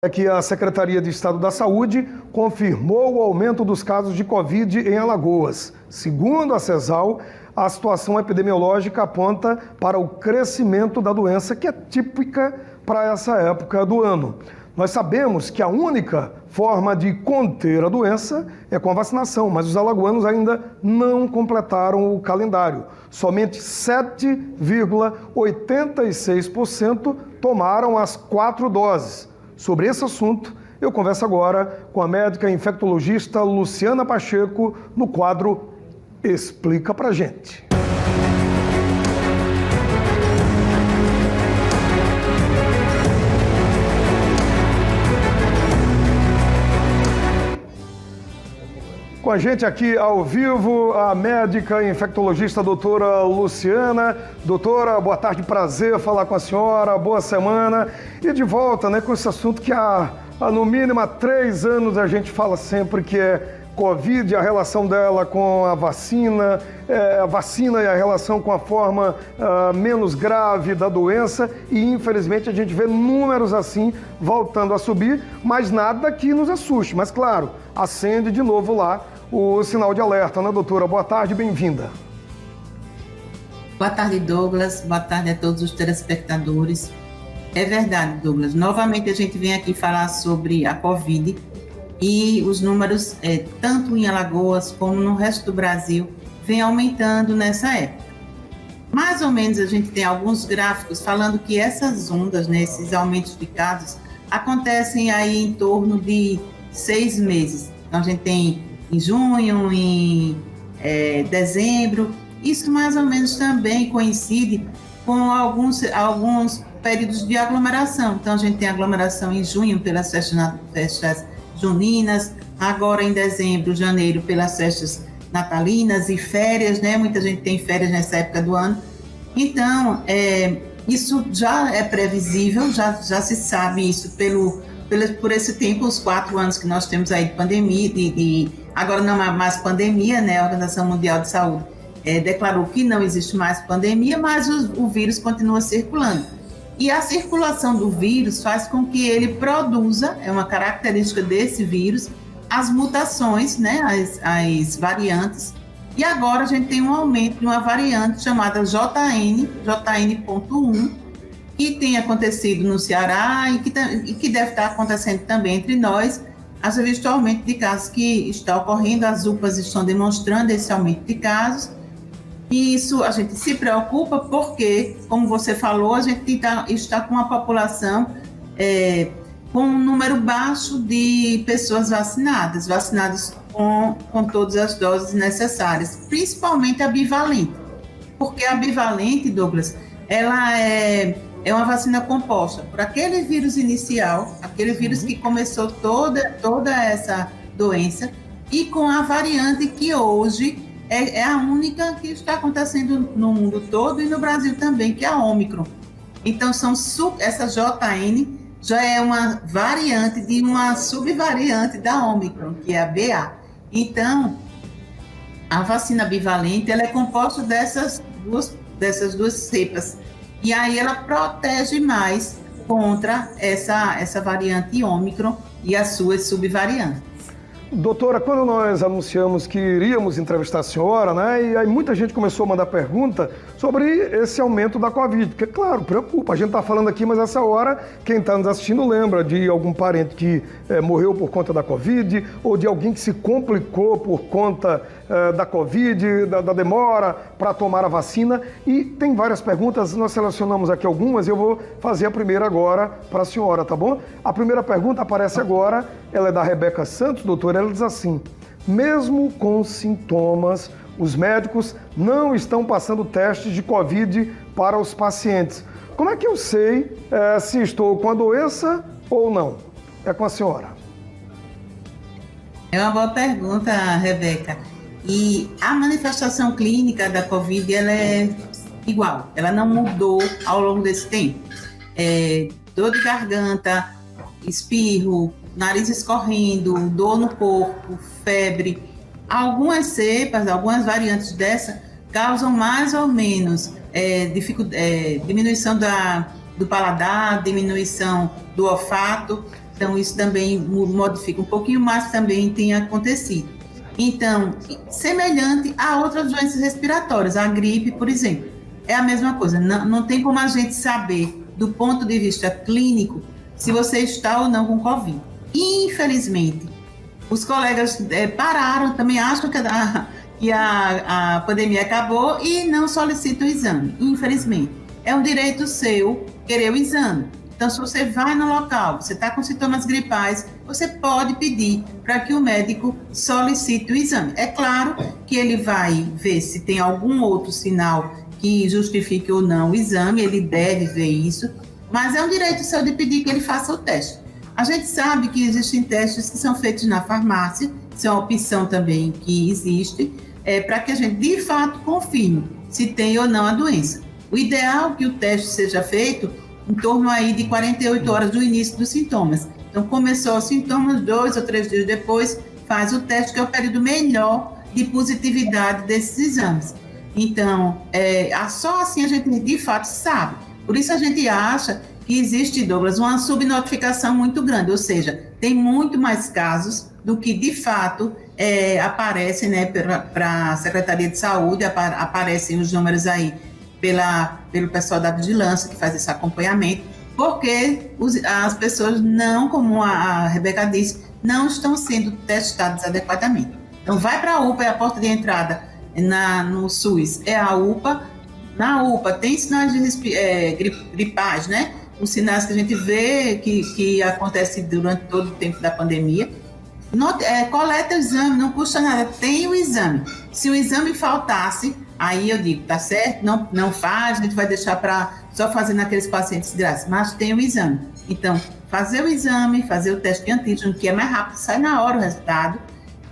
É que a Secretaria de Estado da Saúde confirmou o aumento dos casos de Covid em Alagoas. Segundo a CESAL, a situação epidemiológica aponta para o crescimento da doença, que é típica para essa época do ano. Nós sabemos que a única forma de conter a doença é com a vacinação, mas os alagoanos ainda não completaram o calendário. Somente 7,86% tomaram as 4 doses. Sobre esse assunto, eu converso agora com a médica infectologista Luciana Pacheco no quadro Explica Pra Gente. Com a gente aqui ao vivo, a médica infectologista doutora Luciana. Doutora, boa tarde, prazer falar com a senhora, boa semana. E de volta, com esse assunto que há no mínimo há 3 anos a gente fala sempre, que é Covid, a relação dela com a vacina e a relação com a forma menos grave da doença, e infelizmente a gente vê números assim voltando a subir, mas nada que nos assuste. Mas claro, acende de novo lá o sinal de alerta, né, doutora? Boa tarde, bem-vinda. Boa tarde, Douglas. Boa tarde a todos os telespectadores. É verdade, Douglas. Novamente a gente vem aqui falar sobre a Covid e os números, tanto em Alagoas como no resto do Brasil, vem aumentando nessa época. Mais ou menos a gente tem alguns gráficos falando que essas ondas, esses aumentos de casos, acontecem aí em torno de 6 meses. Então a gente tem em junho, em dezembro. Isso mais ou menos também coincide com alguns períodos de aglomeração. Então a gente tem aglomeração em junho pelas festas juninas, agora em dezembro, janeiro pelas festas natalinas e férias, Muita gente tem férias nessa época do ano. Então, isso já é previsível, já se sabe isso por esse tempo, os 4 anos que nós temos aí de pandemia, agora não há mais pandemia, A Organização Mundial de Saúde declarou que não existe mais pandemia, mas o vírus continua circulando. E a circulação do vírus faz com que ele produza, é uma característica desse vírus, as mutações, as variantes. E agora a gente tem um aumento de uma variante chamada JN.1, que tem acontecido no Ceará e que deve estar acontecendo também entre nós. Haja visto o aumento de casos que está ocorrendo, as UPAs estão demonstrando esse aumento de casos. E isso a gente se preocupa porque, como você falou, a gente está com uma população com um número baixo de pessoas vacinadas com todas as doses necessárias, principalmente a bivalente. Porque a bivalente, Douglas, ela é uma vacina composta por aquele vírus inicial, aquele vírus que começou toda essa doença, e com a variante que hoje é a única que está acontecendo no mundo todo e no Brasil também, que é a Ômicron. Então, essa JN já é uma variante de uma subvariante da Ômicron, que é a BA. Então, a vacina bivalente ela é composta dessas duas cepas. E aí ela protege mais contra essa variante Ômicron e as suas subvariantes. Doutora, quando nós anunciamos que iríamos entrevistar a senhora, e aí muita gente começou a mandar pergunta sobre esse aumento da Covid, porque, claro, preocupa. A gente está falando aqui, mas essa hora, quem está nos assistindo lembra de algum parente que morreu por conta da Covid, ou de alguém que se complicou por conta da Covid, da demora para tomar a vacina. E tem várias perguntas, nós selecionamos aqui algumas, e eu vou fazer a primeira agora para a senhora, tá bom? A primeira pergunta aparece agora, ela é da Rebeca Santos, doutora. Ela diz assim: mesmo com sintomas, os médicos não estão passando testes de Covid para os pacientes. Como é que eu sei se estou com a doença ou não? É com a senhora. É uma boa pergunta, Rebeca. E a manifestação clínica da Covid, ela é igual, ela não mudou ao longo desse tempo. Dor de garganta, espirro, nariz escorrendo, dor no corpo, febre. Algumas cepas, algumas variantes dessa causam mais ou menos diminuição do paladar, diminuição do olfato, Então, isso também modifica um pouquinho, mas também tem acontecido. Então, semelhante a outras doenças respiratórias, a gripe, por exemplo, é a mesma coisa. Não tem como a gente saber, do ponto de vista clínico, se você está ou não com Covid. Infelizmente, os colegas pararam, também acham que a pandemia acabou e não solicitam o exame, infelizmente. É um direito seu querer o exame. Então, se você vai no local, você está com sintomas gripais, você pode pedir para que o médico solicite o exame. É claro que ele vai ver se tem algum outro sinal que justifique ou não o exame, ele deve ver isso, mas é um direito seu de pedir que ele faça o teste. A gente sabe que existem testes que são feitos na farmácia, isso é uma opção também que existe, para que a gente, de fato, confirme se tem ou não a doença. O ideal é que o teste seja feito em torno aí de 48 horas do início dos sintomas. Então, começou os sintomas, 2 ou 3 dias depois, faz o teste, que é o período melhor de positividade desses exames. Então, só assim a gente, de fato, sabe. Por isso a gente acha que existe, Douglas, uma subnotificação muito grande, ou seja, tem muito mais casos do que, de fato, aparecem, né, para a Secretaria de Saúde, aparecem os números aí pelo pessoal da vigilância que faz esse acompanhamento, porque as pessoas não, como a Rebeca disse, não estão sendo testadas adequadamente. Então, vai para a UPA, é a porta de entrada no SUS, é a UPA. Na UPA tem sinais de gripais, né? Os sinais que a gente vê que acontece durante todo o tempo da pandemia. Coleta o exame, não custa nada, tem o exame. Se o exame faltasse, aí eu digo, tá certo, não faz, a gente vai deixar para só fazer naqueles pacientes graves, mas tem o exame. Então, fazer o exame, fazer o teste de antígeno, que é mais rápido, sai na hora o resultado.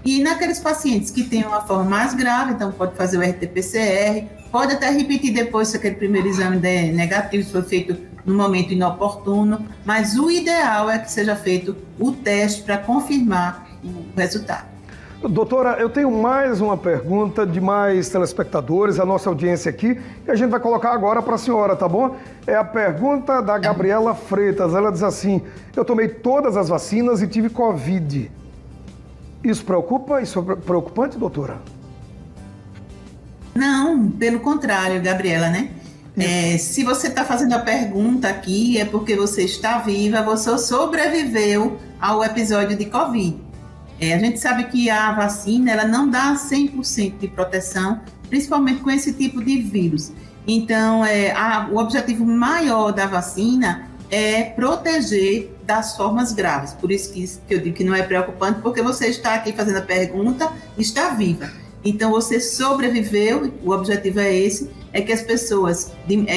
E naqueles pacientes que têm uma forma mais grave, então pode fazer o RT-PCR, pode até repetir depois se aquele primeiro exame der negativo, se foi feito no momento inoportuno, mas o ideal é que seja feito o teste para confirmar o resultado. Doutora, eu tenho mais uma pergunta de mais telespectadores, a nossa audiência aqui, e a gente vai colocar agora para a senhora, tá bom? É a pergunta da Gabriela Freitas. Ela diz assim: eu tomei todas as vacinas e tive Covid. Isso preocupa? Isso é preocupante, doutora? Não, pelo contrário, Gabriela, né? Se você está fazendo a pergunta aqui, é porque você está viva, você sobreviveu ao episódio de Covid. A gente sabe que a vacina ela não dá 100% de proteção, principalmente com esse tipo de vírus. Então, o objetivo maior da vacina é proteger das formas graves. Por isso que eu digo que não é preocupante, porque você está aqui fazendo a pergunta e está viva. Então, você sobreviveu, o objetivo é esse, é que as pessoas,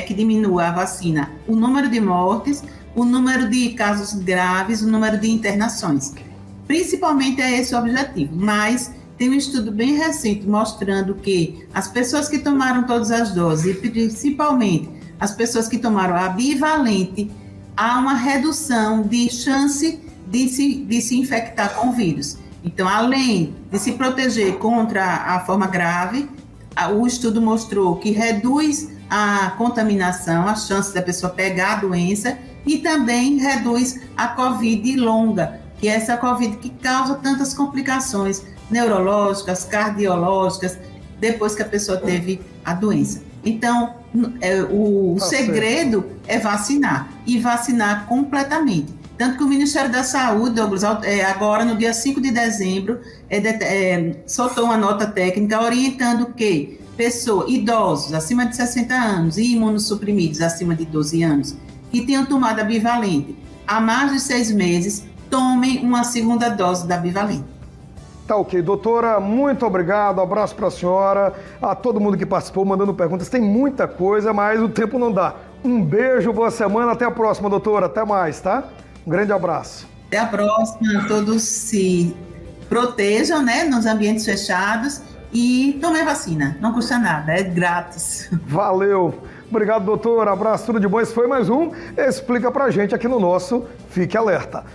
que diminua a vacina, o número de mortes, o número de casos graves, o número de internações. Principalmente é esse o objetivo, mas tem um estudo bem recente mostrando que as pessoas que tomaram todas as doses, e principalmente as pessoas que tomaram a bivalente, há uma redução de chance de se infectar com o vírus. Então, além de se proteger contra a forma grave, o estudo mostrou que reduz a contaminação, a chance da pessoa pegar a doença, e também reduz a Covid longa, que é essa Covid que causa tantas complicações neurológicas, cardiológicas, depois que a pessoa teve a doença. Então, o segredo é vacinar, e vacinar completamente. Tanto que o Ministério da Saúde, Douglas, agora no dia 5 de dezembro, soltou uma nota técnica orientando que idosos acima de 60 anos e imunossuprimidos acima de 12 anos, que tenham tomado a bivalente há mais de 6 meses, tomem uma segunda dose da bivalente. Tá ok. Doutora, muito obrigado, abraço para a senhora, a todo mundo que participou, mandando perguntas. Tem muita coisa, mas o tempo não dá. Um beijo, boa semana, até a próxima, doutora. Até mais, tá? Um grande abraço. Até a próxima. Todos se protejam, né, nos ambientes fechados e tomem vacina. Não custa nada, é grátis. Valeu. Obrigado, doutora. Abraço, tudo de bom. Esse foi mais um Explica Pra Gente aqui no nosso Fique Alerta.